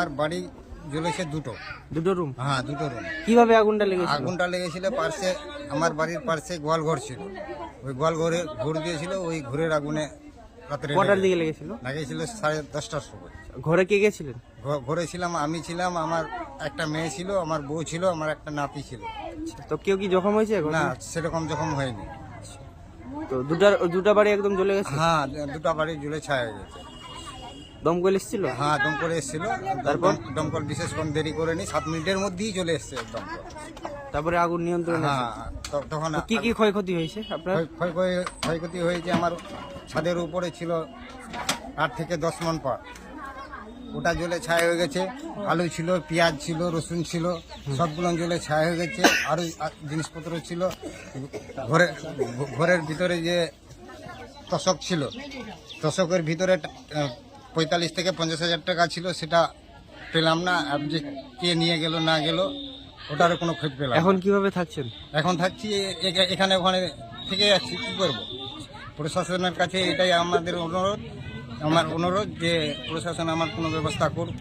আমার বাড়ি জ্বলেছে দুটো রুম? হ্যাঁ, দুটো রুম। কিভাবে আগুনটা লেগেছিল? আগুনটা লেগেছিল পার্শ্বে, আমার বাড়ির পার্শ্বে গোয়ালঘর ছিল, ওই গোয়ালঘরে ঘুর দিয়েছিল, ওই ঘুরের আগুনে রাত্রে কটার দিকে লেগেছিল? লেগেছিল 10:30টার সময়। ঘরে কে গেছিলেন? ঘরে ছিলাম, আমি ছিলাম, আমার একটা মেয়ে ছিল, আমার বউ ছিল, আমার একটা নাতি ছিল। তো কেউ কি জখম হয়েছে? না, সেরকম যখন হয়নি। তো দুটা বাড়ি একদম জ্বলে গেছে? হ্যাঁ, দুটো বাড়ি জ্বলে ছায়া হয়ে গেছে। দমকল এসেছিল? হ্যাঁ, দমকল এসেছিল। তারপর? দমকল বিশেষক্ষণ দেরি করেনি, 7 মিনিটের মধ্যেই চলে এসছে দমকল। তারপরে আগুন নিয়ন্ত্রণে আসে? হ্যাঁ, তখন তো কি কি ক্ষয়ক্ষতি হয়েছে আপনার? ক্ষয়ক্ষতি হয়েছে। আমার ছাদের উপরে ছিল 8 থেকে 10 মণ পাট, ওটা জ্বলে ছায়া হয়ে গেছে। আলু ছিল, পেঁয়াজ ছিল, রসুন ছিল, সবগুলো জ্বলে ছায়া হয়ে গেছে। আরো জিনিসপত্র ছিল। ঘরের ভিতরে যে তোষক ছিল, তোষকের ভিতরে 45 থেকে 50 হাজার টাকা ছিল, সেটা পেলাম না। আর যে কে নিয়ে গেল না গেল ওটারও কোনো খোঁজ পেলাম না। এখন কিভাবে থাকছেন? এখন থাকছি এখানে ওখানে থেকে যাচ্ছি, কি করবো? প্রশাসনের কাছে এটাই আমাদের অনুরোধ, আমার অনুরোধ যে প্রশাসন আমার কোনো ব্যবস্থা করুক।